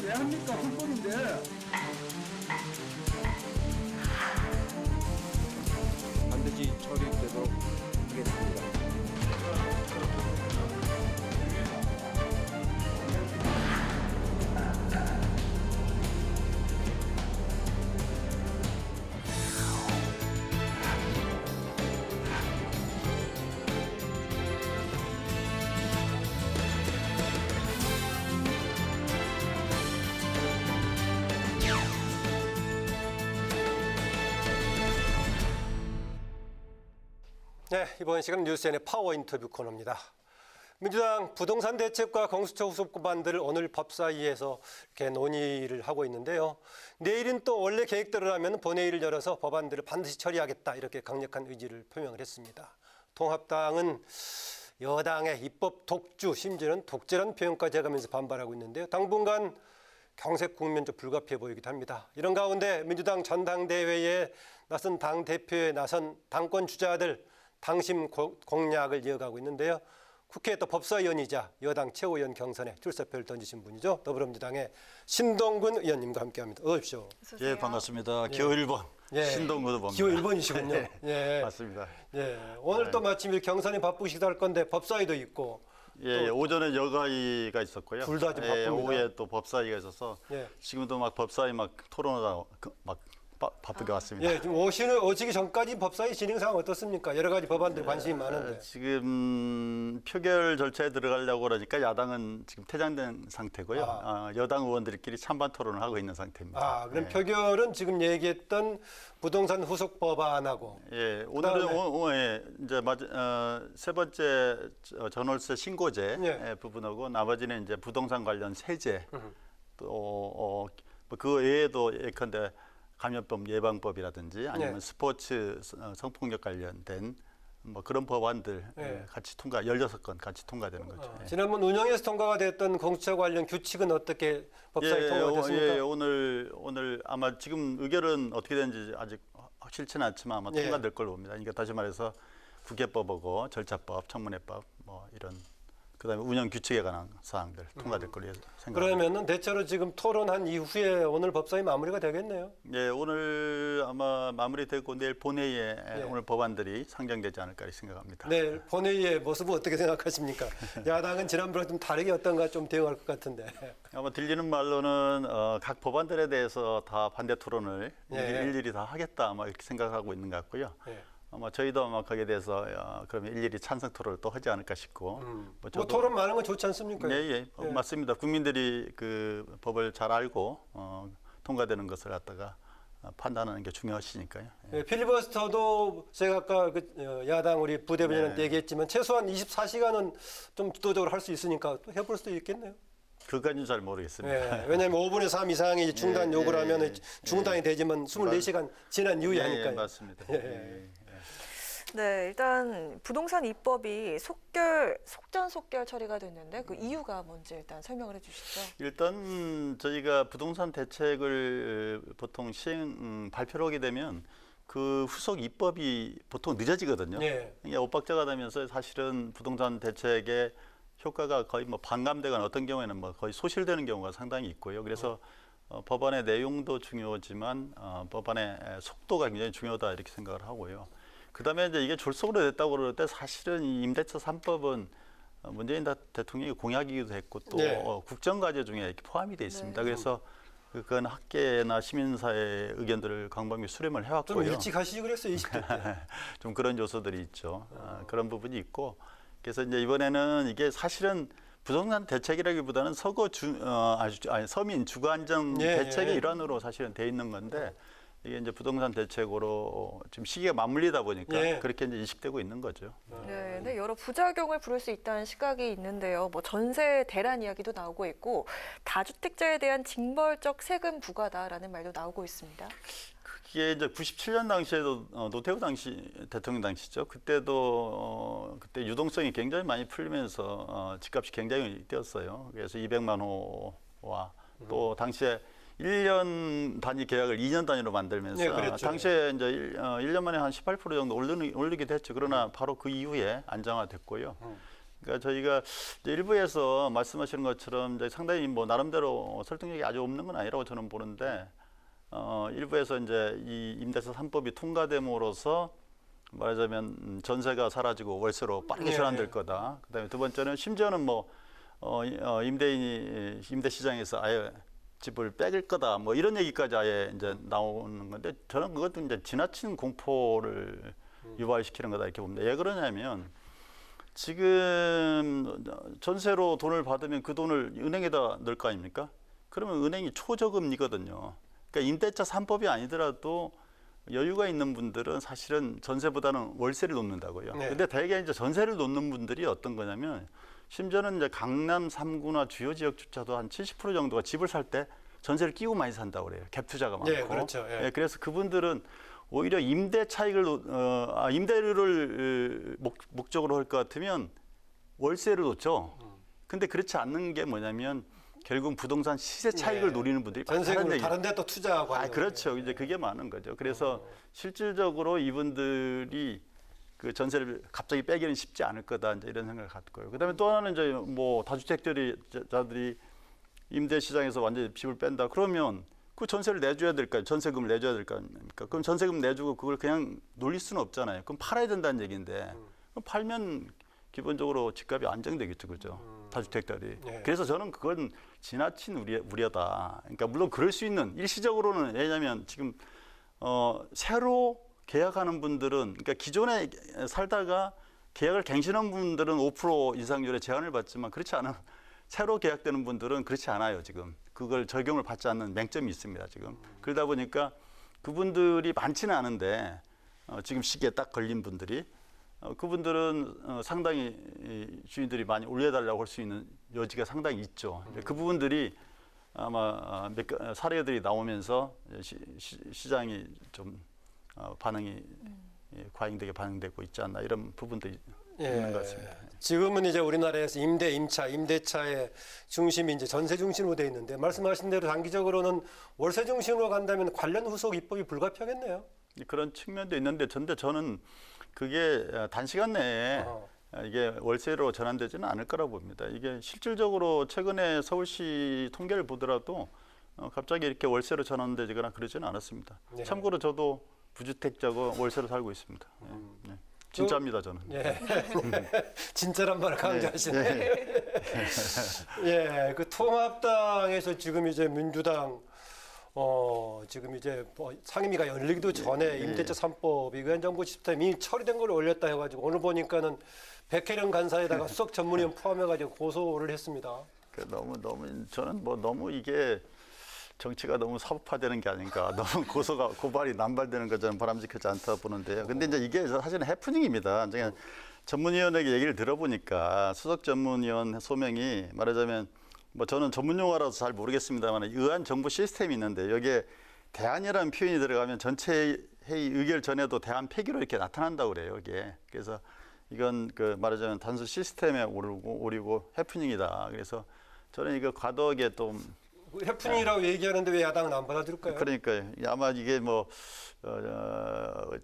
왜 합니까? 불법인데. 반드시 처리되도록 하겠습니다. 네, 이번 시간 뉴스엔의 파워 인터뷰 코너입니다. 민주당 부동산 대책과 공수처 후속 법안들을 오늘 법사위에서 이렇게 논의를 하고 있는데요. 내일은 또 원래 계획대로라면 본회의를 열어서 법안들을 반드시 처리하겠다 이렇게 강력한 의지를 표명을 했습니다. 통합당은 여당의 입법 독주, 심지어는 독재라는 표현까지 해가면서 반발하고 있는데요. 당분간 경색 국면도 불가피해 보이기도 합니다. 이런 가운데 민주당 전당대회에 나선 당대표에 나선 당권 주자들 당심 공략을 이어가고 있는데요. 국회에 또 법사위원이자 여당 최고위원 경선에 출사표를 던지신 분이죠. 더불어민주당의 신동근 의원님과 함께합니다. 어서 오십시오. 예, 반갑습니다. 기호 1번 신동근 후보입니다. 기호 1번이시군요. 네, 예. 맞습니다. 예. 오늘 또 마침 경선에 바쁘시기도 할 건데 법사위도 있고. 예, 오전에 여가위가 있었고요. 둘 다 지금 바쁩니다. 오후에 또 법사위가 있어서 예. 지금도 막 법사위 막 토론하다 막 바쁘게 왔습니다. 예, 지금 오시기 전까지 법사위 진행 상황 어떻습니까? 여러 가지 법안들 관심이 많은데. 지금 표결 절차에 들어가려고 그러니까 야당은 지금 퇴장된 상태고요. 여당 의원들끼리 찬반 토론을 하고 있는 상태입니다. 그럼 예. 표결은 지금 얘기했던 부동산 후속 법안하고. 예, 오늘은 예, 이제 세 번째 전월세 신고제 예. 부분하고 나머지는 이제 부동산 관련 세제 또 그 외에도 예컨대 감염병 예방법이라든지 아니면 예. 스포츠 성폭력 관련된 뭐 그런 법안들 예. 같이 16건 같이 통과되는 거죠. 예. 지난번 운영에서 통과가 됐던 공수처 관련 규칙은 어떻게 법사위 통과가 됐습니까? 예, 오늘 아마 지금 의결은 어떻게 되는지 아직 확실치는 않지만 아마 예. 통과될 걸로 봅니다. 그러니까 다시 말해서 국회법하고 절차법, 청문회법 뭐 이런 그다음에 운영 규칙에 관한 사항들 통과될 걸로 생각합니다. 그러면은 대체로 지금 토론한 이후에 오늘 법사위 마무리가 되겠네요. 예, 오늘 아마 마무리되고 내일 본회의에 예. 오늘 법안들이 상정되지 않을까 생각합니다. 내일 본회의의 모습은 어떻게 생각하십니까? 야당은 지난번과 좀 다르게 어떤가 좀 대응할 것 같은데. 아마 들리는 말로는 각 법안들에 대해서 다 반대 토론을 예. 일일이 다 하겠다 아마 이렇게 생각하고 있는 것 같고요. 예. 아마 저희도 아마 거기에 대해서 그러면 일일이 찬성 토론을 또 하지 않을까 싶고. 뭐 토론 많은 건 좋지 않습니까? 예. 맞습니다. 국민들이 그 법을 잘 알고 통과되는 것을 갖다가 판단하는 게 중요하시니까요. 예, 필리버스터도 제가 아까 야당 우리 부대변인한테 네. 얘기했지만 최소한 24시간은 좀 주도적으로 할 수 있으니까 또 해볼 수도 있겠네요. 그까지는 잘 모르겠습니다. 예, 왜냐하면 5분의 3 이상이 중단 요구를 하면 중단이 되지만 24시간 지난 이후에 하니까요. 예, 맞습니다. 예. 네, 일단 부동산 입법이 속전속결 처리가 됐는데 그 이유가 뭔지 일단 설명을 해주시죠. 일단 저희가 부동산 대책을 보통 발표를 하게 되면 그 후속 입법이 보통 늦어지거든요. 예. 이게 엇박자가 되면서 사실은 부동산 대책의 효과가 거의 뭐 반감되거나 어떤 경우에는 뭐 거의 소실되는 경우가 상당히 있고요. 그래서 법안의 내용도 중요하지만 법안의 속도가 굉장히 중요하다 이렇게 생각을 하고요. 그다음에 이제 이게 졸속으로 됐다고 그럴 때 사실은 이 임대차 3법은 문재인 대통령이 공약이기도 했고 또 네. 국정과제 중에 이렇게 포함이 돼 있습니다. 네. 그래서 그건 학계나 시민사회 의견들을 광범위 수렴을 좀 해왔고요. 일찍 하시지 그랬어요, 20대 때. 좀 그런 요소들이 있죠. 그런 부분이 있고 그래서 이제 이번에는 이게 사실은 부동산 대책이라기보다는 서민 주거 안정 예, 대책의 예. 일환으로 사실은 돼 있는 건데 이게 이제 부동산 대책으로 지금 시기가 맞물리다 보니까 예. 그렇게 이제 인식되고 있는 거죠. 네, 근데 여러 부작용을 부를 수 있다는 시각이 있는데요. 뭐 전세 대란 이야기도 나오고 있고 다주택자에 대한 징벌적 세금 부과다라는 말도 나오고 있습니다. 그게 이제 97년 당시에도 노태우 대통령 당시죠. 그때도 그때 유동성이 굉장히 많이 풀리면서 집값이 굉장히 뛰었어요. 그래서 200만 호와 또 당시에 1년 단위 계약을 2년 단위로 만들면서 네, 그랬죠. 당시에 이제 1년 만에 한 18% 정도 올리기도 했죠. 그러나 바로 그 이후에 안정화됐고요. 그러니까 저희가 이제 일부에서 말씀하시는 것처럼 이제 상당히 뭐 나름대로 설득력이 아주 없는 건 아니라고 저는 보는데 일부에서 이제 이 임대차 3법이 통과됨으로써 말하자면 전세가 사라지고 월세로 빠르게 전환될 거다. 그다음에 두 번째는 심지어는 뭐 임대인이 임대 시장에서 아예 집을 뺏길 거다. 뭐 이런 얘기까지 아예 이제 나오는 건데 저는 그것도 이제 지나친 공포를 유발시키는 거다 이렇게 봅니다. 왜 그러냐면 지금 전세로 돈을 받으면 그 돈을 은행에다 넣을 거 아닙니까? 그러면 은행이 초저금리거든요. 그러니까 임대차 3법이 아니더라도 여유가 있는 분들은 사실은 전세보다는 월세를 놓는다고요. 네. 근데 대개 이제 전세를 놓는 분들이 어떤 거냐면 심지어는 이제 강남 3구나 주요 지역조차도 한 70% 정도가 집을 살 때 전세를 끼고 많이 산다고 그래요. 갭 투자가 많고. 예, 그렇죠. 예. 예, 그래서 그분들은 오히려 임대 차익을 임대료를 목적으로 할 것 같으면 월세를 놓죠. 근데 그렇지 않는 게 뭐냐면 결국 부동산 시세 차익을 예. 노리는 분들이 전세금을 많다는 다른 데 또 투자하고 하는 그렇죠. 거예요. 이제 그게 많은 거죠. 그래서 실질적으로 이분들이 그 전세를 갑자기 빼기는 쉽지 않을 거다 이제 이런 생각을 갖고요. 그다음에 또 하나는 이제 뭐 다주택자들이 임대 시장에서 완전히 집을 뺀다. 그러면 그 전세를 내줘야 될까요? 전세금을 내줘야 될 거 아닙니까? 그럼 전세금 내주고 그걸 그냥 놀릴 수는 없잖아요. 그럼 팔아야 된다는 얘기인데 그럼 팔면 기본적으로 집값이 안정되겠죠, 그죠? 다주택자들이. 예. 그래서 저는 그건 지나친 우려다. 그러니까 물론 그럴 수 있는 일시적으로는 왜냐하면 지금 새로 계약하는 분들은 그러니까 기존에 살다가 계약을 갱신한 분들은 5% 인상률에 제한을 받지만 그렇지 않은 새로 계약되는 분들은 그렇지 않아요 지금 그걸 적용을 받지 않는 맹점이 있습니다 지금 그러다 보니까 그분들이 많지는 않은데 지금 시기에 딱 걸린 분들이 그분들은 상당히 주인들이 많이 올려달라고 할 수 있는 여지가 상당히 있죠. 그 부분들이 아마 사례들이 나오면서 시장이 좀 반응이 과잉되게 반응되고 있지 않나 이런 부분도 있는 것 같습니다. 지금은 이제 우리나라에서 임대차의 중심이 이제 전세 중심으로 돼 있는데 말씀하신 대로 단기적으로는 월세 중심으로 간다면 관련 후속 입법이 불가피하겠네요. 그런 측면도 있는데 저는 그게 단시간 내에 이게 월세로 전환되지는 않을 거라고 봅니다. 이게 실질적으로 최근에 서울시 통계를 보더라도 갑자기 이렇게 월세로 전환되거나 그러지는 않았습니다. 네. 참고로 저도 부주택자고 월세로 살고 있습니다. 네. 진짜입니다 저는. 예. 진짜란 말을 강조하시네. 예, 그 통합당에서 지금 이제 민주당 지금 이제 상임위가 열리기도 전에 임대차 3법 위헌 정부 시스템 이미 처리된 걸 올렸다 해가지고 오늘 보니까는 백혜련 간사에다가 수석 전문위원 포함해가지고 고소를 했습니다. 너무 저는 뭐 너무 이게 정치가 너무 사법화되는 게 아닌가. 너무 고발이 남발되는 거 저는 바람직하지 않다 보는데요. 근데 이제 이게 사실은 해프닝입니다. 제가 전문위원에게 얘기를 들어보니까 수석 전문위원 소명이 말하자면 뭐 저는 전문 용어라서 잘 모르겠습니다만 의안 정부 시스템이 있는데 여기에 대안이라는 표현이 들어가면 전체 회의 의결 전에도 대안 폐기로 이렇게 나타난다고 그래요. 여기에. 그래서 이건 그 말하자면 단순 시스템에 오리고 해프닝이다. 그래서 저는 이거 과도하게 좀 해프닝이라고 얘기하는데 왜 야당은 안 받아들일까요? 그러니까요. 아마 이게 뭐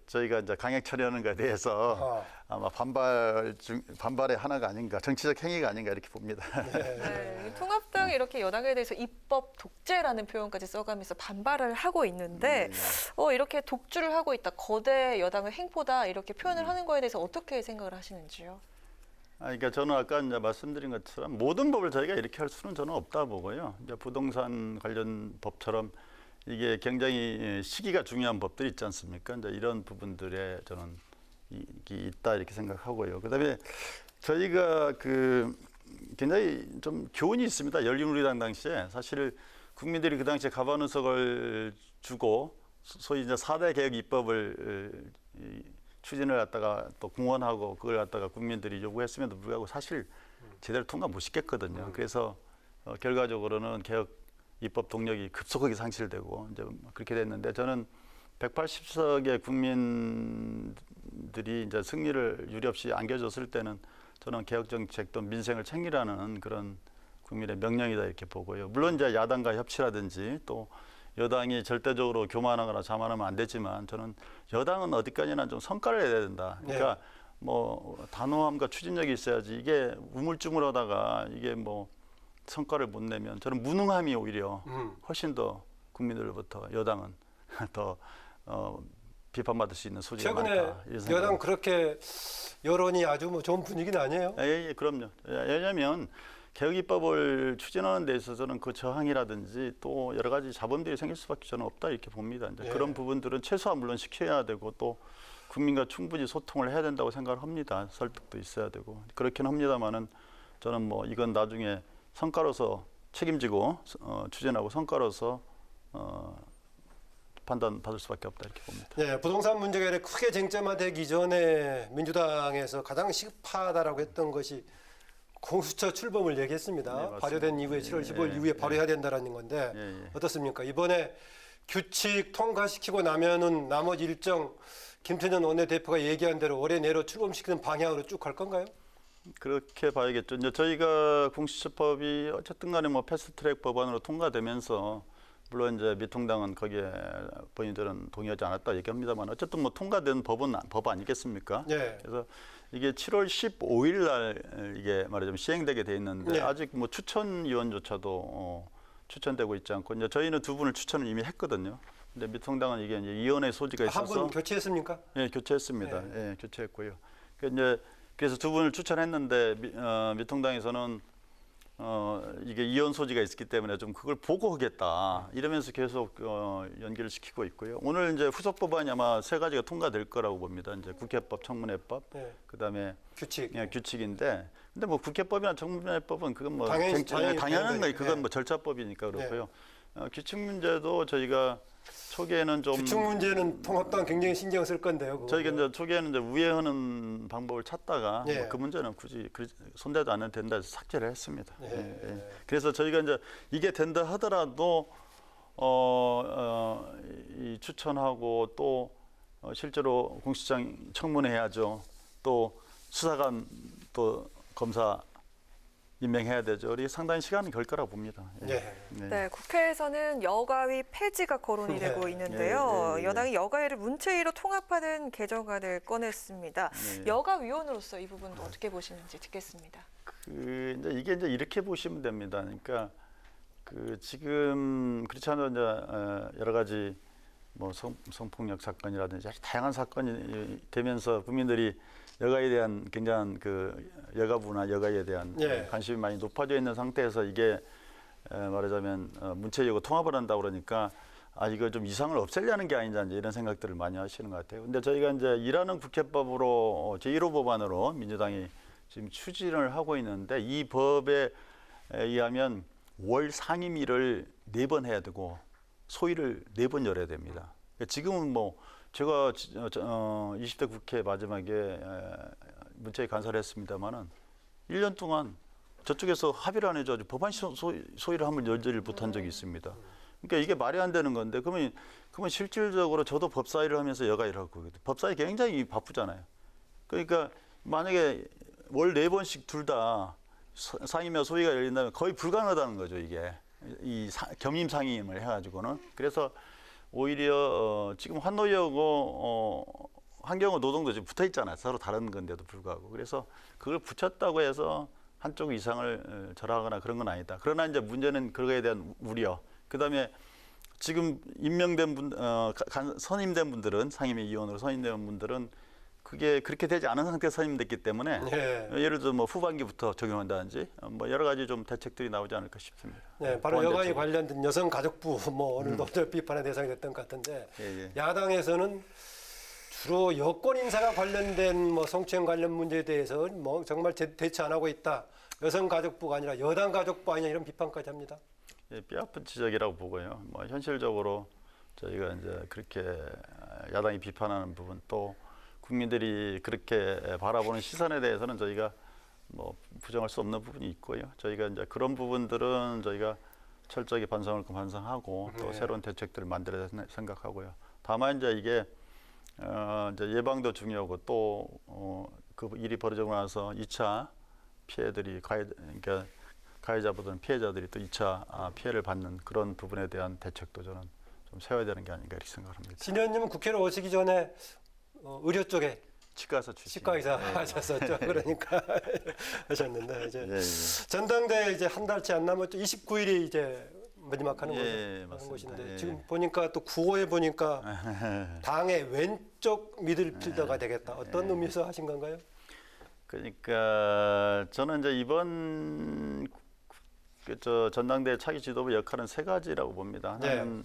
저희가 이제 강행 처리하는 것에 대해서 아마 반발의 하나가 아닌가, 정치적 행위가 아닌가 이렇게 봅니다. 네, 통합당이 이렇게 여당에 대해서 입법 독재라는 표현까지 써가면서 반발을 하고 있는데 이렇게 독주를 하고 있다, 거대 여당의 횡포다 이렇게 표현을 하는 거에 대해서 어떻게 생각을 하시는지요? 그러니까 저는 아까 이제 말씀드린 것처럼 모든 법을 저희가 이렇게 할 수는 저는 없다 보고요. 이제 부동산 관련 법처럼 이게 굉장히 시기가 중요한 법들이 있지 않습니까? 이제 이런 부분들에 저는 있다 이렇게 생각하고요. 그다음에 저희가 그 굉장히 좀 교훈이 있습니다. 열린우리당 당시에 사실 국민들이 그 당시에 가반의석을 주고 소위 이제 4대 개혁 입법을 추진을 갖다가 또 공언하고 그걸 갖다가 국민들이 요구했음에도 불구하고 사실 제대로 통과 못 시켰거든요. 그래서 결과적으로는 개혁 입법 동력이 급속하게 상실되고 이제 그렇게 됐는데 저는 180석의 국민들이 이제 승리를 유례없이 안겨줬을 때는 저는 개혁 정책 또 민생을 챙기라는 그런 국민의 명령이다 이렇게 보고요. 물론 이제 야당과 협치라든지 또 여당이 절대적으로 교만하거나 자만하면 안 되지만 저는 여당은 어디까지나 좀 성과를 내야 된다. 그러니까 뭐 단호함과 추진력이 있어야지 이게 우물쭈물하다가 이게 뭐 성과를 못 내면 저는 무능함이 오히려 훨씬 더 국민들로부터 여당은 더 비판받을 수 있는 소지가 최근에 많다. 이런 생각을 여당 그렇게 여론이 아주 뭐 좋은 분위기는 아니에요? 예, 그럼요. 왜냐하면 개혁 입법을 추진하는 데 있어서는 그 저항이라든지 또 여러 가지 잡음들이 생길 수밖에 저는 없다 이렇게 봅니다. 이제 예. 그런 부분들은 최소한 물론 시켜야 되고 또 국민과 충분히 소통을 해야 된다고 생각을 합니다. 설득도 있어야 되고 그렇긴 합니다만은 저는 뭐 이건 나중에 성과로서 책임지고 추진하고 성과로서 판단 받을 수밖에 없다 이렇게 봅니다. 네, 부동산 문제가 이렇게 크게 쟁점화되기 전에 민주당에서 가장 시급하다라고 했던 것이 공수처 출범을 얘기했습니다. 네, 맞습니다. 발효된 이후에 7월 15일 이후에 바로 해야 된다는 건데 예. 어떻습니까? 이번에 규칙 통과시키고 나면은 나머지 일정 김태년 원내대표가 얘기한 대로 올해 내로 출범시키는 방향으로 쭉 갈 건가요? 그렇게 봐야겠죠. 이제 저희가 공수처법이 어쨌든 간에 뭐 패스트트랙 법안으로 통과되면서 물론 이제 미통당은 거기에 본인들은 동의하지 않았다 얘기합니다만 어쨌든 뭐 통과된 법은 법 아니겠습니까? 네. 그래서 이게 7월 15일 날 이게 말하자면 시행되게 돼 있는데 네. 아직 뭐 추천위원조차도 추천되고 있지 않고 이제 저희는 두 분을 추천을 이미 했거든요. 근데 미통당은 이게 이제 위원회 소지가 한 있어서 분 교체했습니까? 예, 교체했습니다. 예, 교체했고요. 그래서 두 분을 추천했는데 미통당에서는 이게 이혼 소지가 있기 때문에 좀 그걸 보고 하겠다 이러면서 계속 연기를 시키고 있고요. 오늘 이제 후속 법안이 아마 세 가지가 통과될 거라고 봅니다. 이제 국회법, 청문회법, 네. 그다음에 규칙. 예, 규칙인데, 근데 뭐 국회법이나 청문회법은 그건 뭐 당연히 당연한 거예요. 그건 네. 뭐 절차법이니까 그렇고요. 규칙 문제도 저희가 초기에는 좀 규칙 문제는 통합당 굉장히 신경 쓸 건데요. 그거. 저희가 이제 초기에는 이제 우회하는 방법을 찾다가 예. 뭐그 문제는 굳이 손대도 안 해도 된다 해서 삭제를 했습니다. 예. 그래서 저희가 이제 이게 된다 하더라도 이 추천하고 또 실제로 공수처장 청문회해야죠. 또 수사관 또 검사 임명해야 되죠. 우리 상당히 시간이 걸 거라고 봅니다. 예. 네, 국회에서는 여가위 폐지가 거론이 네. 되고 있는데요. 예. 여당이 여가위를 문체위로 통합하는 개정안을 꺼냈습니다. 네. 여가위원으로서 이 부분도 어떻게 보시는지 듣겠습니다. 이제 이게 이제 이렇게 보시면 됩니다. 그러니까 지금 그렇지 않아도 이제 여러 가지 뭐 성폭력 사건이라든지 아주 다양한 사건이 되면서 국민들이 여가에 대한 굉장한 여가부나 여가에 대한 예. 관심이 많이 높아져 있는 상태에서 이게 말하자면 문체위하고 통합을 한다 그러니까 이거 좀 이상을 없애려는 게 아니냐 이제 이런 생각들을 많이 하시는 것 같아요. 근데 저희가 이제 일하는 국회법으로 제1호 법안으로 민주당이 지금 추진을 하고 있는데 이 법에 의하면 월 상임위를 4번 해야 되고 소위를 4번 열어야 됩니다. 그러니까 지금은 뭐 제가 20대 국회 마지막에 문체위 간사를 했습니다마는 1년 동안 저쪽에서 합의를 안 해줘 법안 소위를 한번 열지를 못한 적이 있습니다. 그러니까 이게 말이 안 되는 건데 그러면 실질적으로 저도 법사위를 하면서 여가위를 하고 있거든요. 법사위 굉장히 바쁘잖아요. 그러니까 만약에 월 4번씩 둘 다 상임위와 소위가 열린다면 거의 불가능하다는 거죠. 이게 겸임 상임을 해가지고는. 그래서 오히려 지금 환노위하고 환경부 노동도 지금 붙어 있잖아요. 서로 다른 건데도 불구하고. 그래서 그걸 붙였다고 해서 한쪽 이상을 절하거나 그런 건 아니다. 그러나 이제 문제는 그거에 대한 우려. 그다음에 지금 임명된 선임된 분들은 상임위 위원으로 선임된 분들은 그게 그렇게 되지 않은 상태에서 선임됐기 때문에 예. 예를 들어 뭐 후반기부터 적용한다든지 뭐 여러 가지 좀 대책들이 나오지 않을까 싶습니다. 네, 바로 보완 여가위 대책이. 관련된 여성가족부 뭐 오늘도 비판의 대상이 됐던 것 같은데 예. 야당에서는 주로 여권 인사가 관련된 뭐 성추행 관련 문제에 대해서 뭐 정말 대처 안 하고 있다. 여성가족부가 아니라 여당가족부 아니냐 이런 비판까지 합니다. 예, 뼈아픈 지적이라고 보고요. 뭐 현실적으로 저희가 이제 그렇게 야당이 비판하는 부분 또 국민들이 그렇게 바라보는 시선에 대해서는 저희가 뭐 부정할 수 없는 부분이 있고요. 저희가 이제 그런 부분들은 저희가 철저하게 반성하고 또 새로운 대책들을 만들어야 생각하고요. 다만 이제 이게 이제 예방도 중요하고 또 그 일이 벌어지고 나서 2차 피해들이 그러니까 가해자보다는 피해자들이 또 2차 피해를 받는 그런 부분에 대한 대책도 저는 좀 세워야 되는 게 아닌가 이렇게 생각합니다. 신 의원님은 국회로 오시기 전에 의료 쪽에 치과 의사 출신. 치과 의사 예. 하셨었죠. 그러니까 하셨는데 이제 예, 예. 전당대회 이제 한 달치 안 남았죠. 29일이 이제 마지막 하는 예, 거죠. 하는 맞습니다. 것인데 예. 지금 보니까 또 구호에 보니까 당의 왼쪽 미들필더가 되겠다. 어떤 의미에서 하신 건가요? 그러니까 저는 이제 이번 전당대회 차기 지도부 역할은 세 가지라고 봅니다. 네. 하나는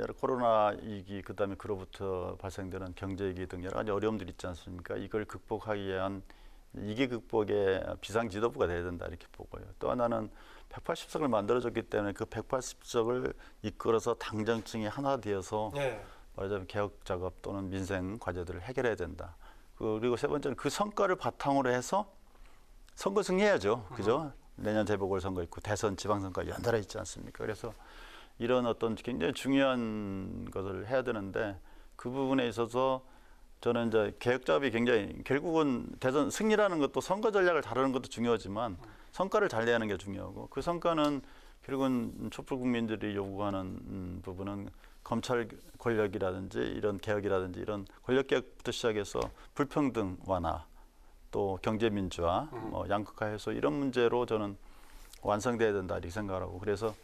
여러 코로나 위기, 그다음에 그로부터 발생되는 경제 위기 등 여러 가지 어려움들이 있지 않습니까? 이걸 극복하기 위한 위기 극복의 비상 지도부가 돼야 된다 이렇게 보고요. 또 하나는 180석을 만들어줬기 때문에 그 180석을 이끌어서 당 정층이 하나 되어서 네. 말하자면 개혁 작업 또는 민생 과제들을 해결해야 된다. 그리고 세 번째는 그 성과를 바탕으로 해서 선거 승리해야죠. 그죠? 내년 재보궐선거 있고 대선 지방선거가 연달아 있지 않습니까? 그래서 이런 어떤 굉장히 중요한 것을 해야 되는데 그 부분에 있어서 저는 이제 개혁 작업이 굉장히 결국은 대선 승리라는 것도 선거 전략을 다루는 것도 중요하지만 성과를 잘 내는 게 중요하고 그 성과는 결국은 촛불 국민들이 요구하는 부분은 검찰 권력이라든지 이런 개혁이라든지 이런 권력 개혁부터 시작해서 불평등 완화 또 경제 민주화, 뭐 양극화 해소 이런 문제로 저는 완성돼야 된다 이렇게 생각하고 그래서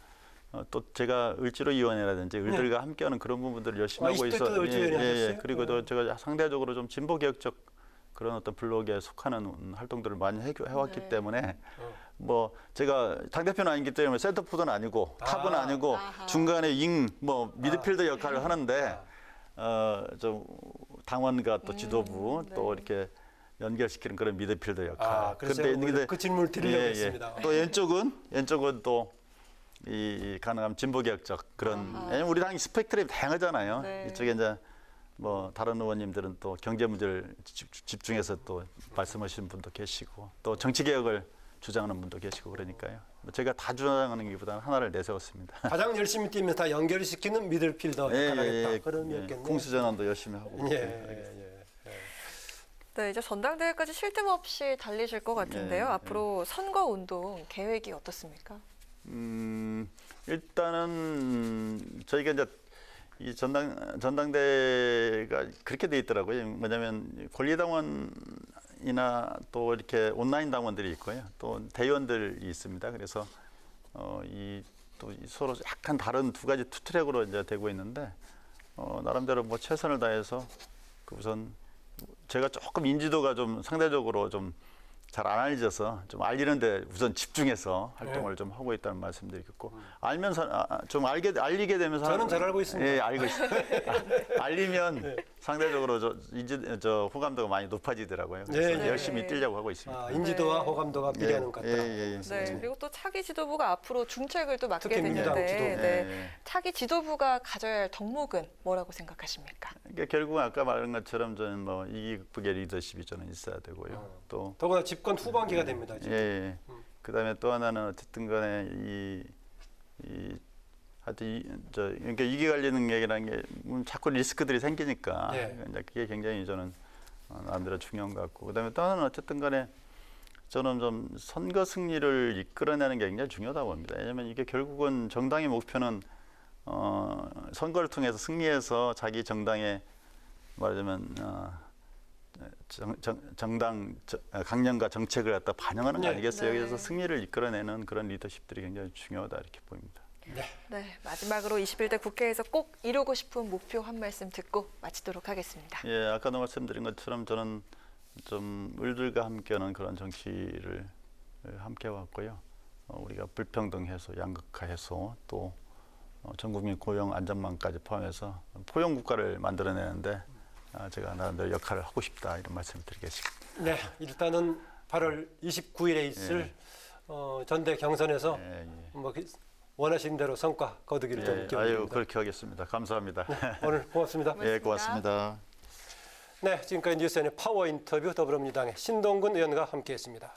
또 제가 을지로위원회라든지 을들과 함께하는 그런 부분들을 열심히 하고 있어. 이때 을지로위원회 하셨어요? 그리고 또 제가 상대적으로 좀 진보 개혁적 그런 어떤 블록에 속하는 활동들을 많이 해왔기 네. 때문에 뭐 제가 당 대표는 아니기 때문에 센터포드는 아니고 탑은 아니고 아하. 중간에 뭐 미드필더 역할을 하는데 좀 당원과 또 지도부 네. 또 이렇게 연결시키는 그런 미드필더 역할. 그래서 근데 그 질문을 드리려고 했습니다. 또 왼쪽은 또 이 가능하면 진보 개혁적 그런 아하. 왜냐면 우리 당이 스펙트럼이 다양하잖아요. 네. 이쪽에 이제 뭐 다른 의원님들은 또 경제 문제를 집중해서 또 말씀하시는 분도 계시고 또 정치 개혁을 주장하는 분도 계시고 그러니까요. 제가 다 주장하는 것보다는 하나를 내세웠습니다. 가장 열심히 뛰면서 다 연결시키는 미들필더 역할을 하겠다. 그런 의미였겠네요. 공수전환도 열심히 하고. 네, 이제 전당대회까지 쉴 틈 없이 달리실 것 같은데요. 네, 앞으로 선거 운동 계획이 어떻습니까? 일단은 저희가 이제 이 전당대회가 그렇게 돼 있더라고요. 뭐냐면 권리당원이나 또 이렇게 온라인 당원들이 있고요. 또 대의원들이 있습니다. 그래서 또 서로 약간 다른 두 가지 투 트랙으로 이제 되고 있는데 나름대로 뭐 최선을 다해서 그 우선 제가 조금 인지도가 좀 상대적으로 좀 잘 안 알려져서 좀 알리는데 우선 집중해서 활동을 좀 하고 있다는 말씀드리겠고 알면서 좀 알리게 되면서 저는 잘 알고 있습니다. 예, 알고 있습니다. 알리면 상대적으로 저 호감도가 많이 높아지더라고요. 그래서 네. 열심히 뛰려고 하고 있습니다. 인지도와 네. 호감도가 비례하는 것 같다. 예. 네, 그리고 또 차기 지도부가 앞으로 중책을 또 맡게 특히 민주당 되는데 지도부. 네, 차기 지도부가 가져야 할 덕목은 뭐라고 생각하십니까? 그러니까 결국은 아까 말한 것처럼 저는 뭐 이기 극복의 리더십이 저는 있어야 되고요. 또 더구나 집권 후반기가 됩니다. 지금. 예. 그다음에 또 하나는 어쨌든 간에 하여튼 그러니까 위기 관리 능력이라는 게 자꾸 리스크들이 생기니까 이제 그게 굉장히 저는 나름대로 중요한 것 같고 그다음에 또 하나는 어쨌든 간에 저는 좀 선거 승리를 이끌어내는 게 굉장히 중요하다고 봅니다. 왜냐하면 이게 결국은 정당의 목표는 선거를 통해서 승리해서 자기 정당의 말하자면 정당 강령과 정책을 갖다 반영하는 거 아니겠어요? 네. 그래서 승리를 이끌어내는 그런 리더십들이 굉장히 중요하다 이렇게 보입니다. 네, 마지막으로 21대 국회에서 꼭 이루고 싶은 목표 한 말씀 듣고 마치도록 하겠습니다. 예, 아까도 말씀드린 것처럼 저는 좀 을들과 함께하는 그런 정치를 함께 왔고요. 우리가 불평등 해소, 양극화 해소, 또 전국민 고용 안전망까지 포함해서 포용 국가를 만들어내는데 제가 나름대로 역할을 하고 싶다 이런 말씀을 드리겠습니다. 네, 일단은 8월 29일에 있을 전대 경선에서 뭐 원하시는 대로 성과 거두기를 좀 기원합니다. 아유, 그렇게 하겠습니다. 감사합니다. 오늘 고맙습니다. 예, 고맙습니다. 네, 지금까지 뉴스N의 파워 인터뷰 더불어민주당의 신동근 의원과 함께했습니다.